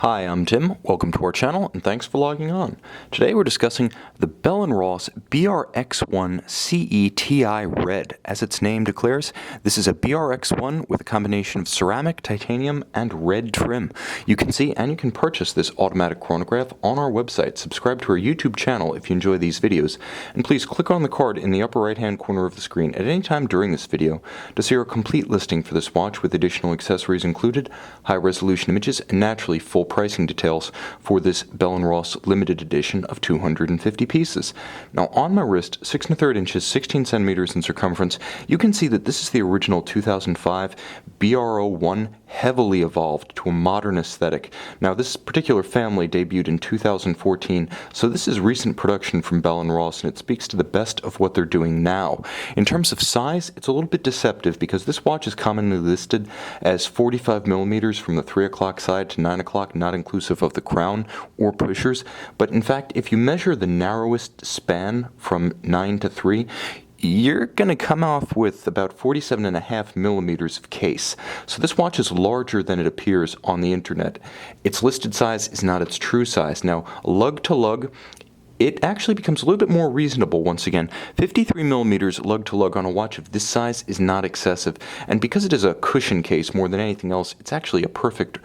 Hi, I'm Tim. Welcome to our channel, and thanks for logging on. Today we're discussing the bell&ross BRX1 CETI Red. As its name declares, this is a BRX1 with a combination of ceramic, titanium, and red trim. You can see and you can purchase this automatic chronograph on our website. Subscribe to our YouTube channel if you enjoy these videos, and please click on the card in the upper right-hand corner of the screen at any time during this video to see our complete listing for this watch with additional accessories included, high-resolution images, and naturally full pricing details for this bell&ross limited edition of 250 pieces. Now on my wrist, 6 1/3 inches, 16 centimeters in circumference, you can see that this is the original 2005 BR01 heavily evolved to a modern aesthetic. Now this particular family debuted in 2014, so this is recent production from bell&ross, and it speaks to the best of what they're doing now. In terms of size, it's a little bit deceptive because this watch is commonly listed as 45 millimeters from the 3 o'clock side to 9 o'clock, not inclusive of the crown or pushers, but in fact if you measure the narrowest span from 9 to 3, you're going to come off with about 47.5 millimeters of case. So this watch is larger than it appears on the internet. Its listed size is not its true size. Now, lug to lug, it actually becomes a little bit more reasonable once again. 53 millimeters lug to lug on a watch of this size is not excessive, and because it is a cushion case more than anything else, it's actually a perfect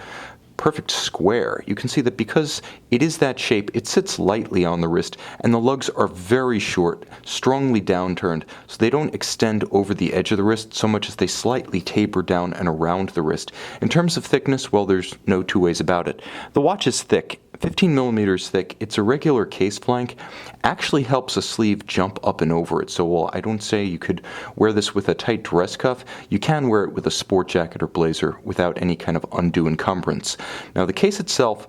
square. You can see that because it is that shape, it sits lightly on the wrist, and the lugs are very short, strongly downturned, so they don't extend over the edge of the wrist so much as they slightly taper down and around the wrist. In terms of thickness, well, there's no two ways about it. The watch is thick. 15 millimeters thick. Its irregular case flank actually helps a sleeve jump up and over it. So while I don't say you could wear this with a tight dress cuff, you can wear it with a sport jacket or blazer without any kind of undue encumbrance. Now the case itself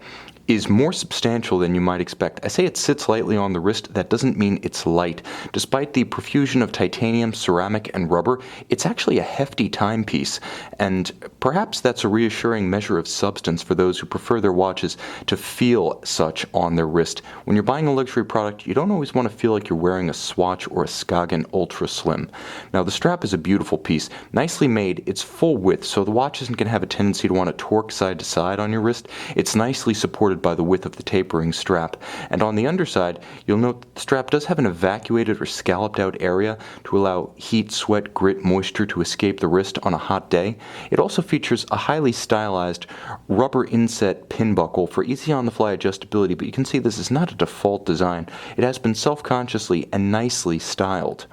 is more substantial than you might expect. I say it sits lightly on the wrist, that doesn't mean it's light. Despite the profusion of titanium, ceramic, and rubber, it's actually a hefty timepiece, and perhaps that's a reassuring measure of substance for those who prefer their watches to feel such on their wrist. When you're buying a luxury product, you don't always want to feel like you're wearing a Swatch or a Skagen Ultra Slim. Now the strap is a beautiful piece, nicely made, it's full width, so the watch isn't going to have a tendency to want to torque side to side on your wrist. It's nicely supported by the width of the tapering strap. And on the underside, you'll note that the strap does have an evacuated or scalloped out area to allow heat, sweat, grit, moisture to escape the wrist on a hot day. It also features a highly stylized rubber inset pin buckle for easy on-the-fly adjustability, but you can see this is not a default design. It has been self-consciously and nicely styled.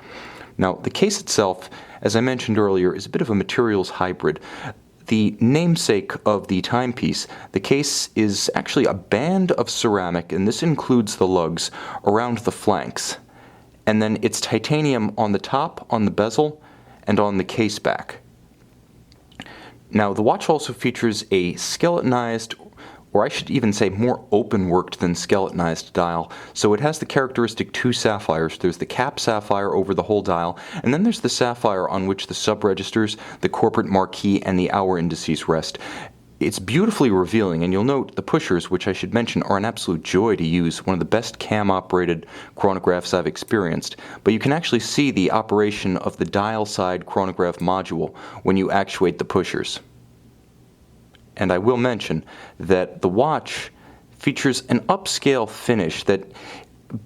Now, the case itself, as I mentioned earlier, is a bit of a materials hybrid. The namesake of the timepiece, the case is actually a band of ceramic, and this includes the lugs around the flanks. And then it's titanium on the top, on the bezel, and on the case back. Now the watch also features a skeletonized, or I should even say more open-worked than skeletonized dial. So it has the characteristic two sapphires. There's the cap sapphire over the whole dial, and then there's the sapphire on which the sub-registers, the corporate marquee, and the hour indices rest. It's beautifully revealing, and you'll note the pushers, which I should mention are an absolute joy to use, one of the best cam-operated chronographs I've experienced. But you can actually see the operation of the dial-side chronograph module when you actuate the pushers. And I will mention that the watch features an upscale finish that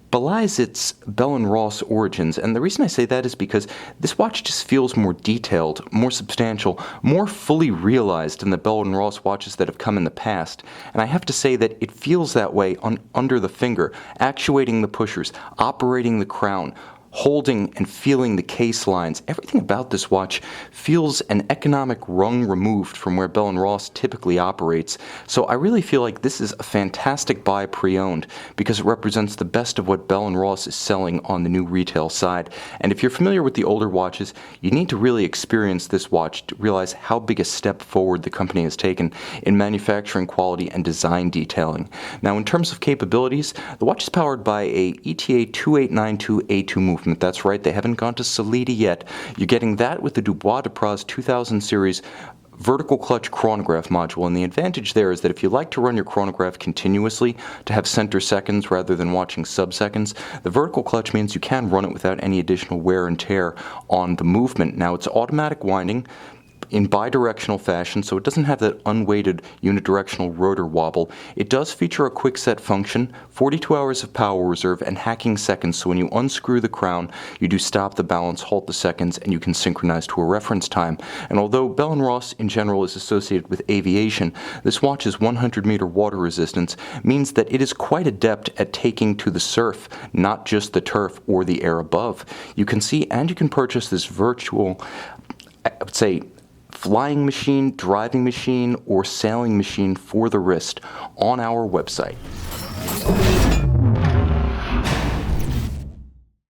belies its bell&ross origins, and the reason I say that is because this watch just feels more detailed, more substantial, more fully realized than the bell&ross watches that have come in the past. And I have to say that it feels that way under the finger, actuating the pushers, operating the crown, holding and feeling the case lines. Everything about this watch feels an economic rung removed from where bell&ross typically operates. So I really feel like this is a fantastic buy pre-owned because it represents the best of what bell&ross is selling on the new retail side. And if you're familiar with the older watches, you need to really experience this watch to realize how big a step forward the company has taken in manufacturing quality and design detailing. Now in terms of capabilities, the watch is powered by a ETA 2892A2 movement. That's right, they haven't gone to Salida yet. You're getting that with the Dubois de Praz 2000 series vertical clutch chronograph module, and the advantage there is that if you like to run your chronograph continuously to have center seconds rather than watching sub-seconds, the vertical clutch means you can run it without any additional wear and tear on the movement. Now it's automatic winding, in bidirectional fashion, so it doesn't have that unweighted unidirectional rotor wobble. It does feature a quick set function, 42 hours of power reserve, and hacking seconds, so when you unscrew the crown, you do stop the balance, halt the seconds, and you can synchronize to a reference time. And although Bell&Ross in general is associated with aviation, this watch's 100-meter water resistance means that it is quite adept at taking to the surf, not just the turf or the air above. You can see and you can purchase this virtual, I would say, flying machine, driving machine, or sailing machine for the wrist on our website.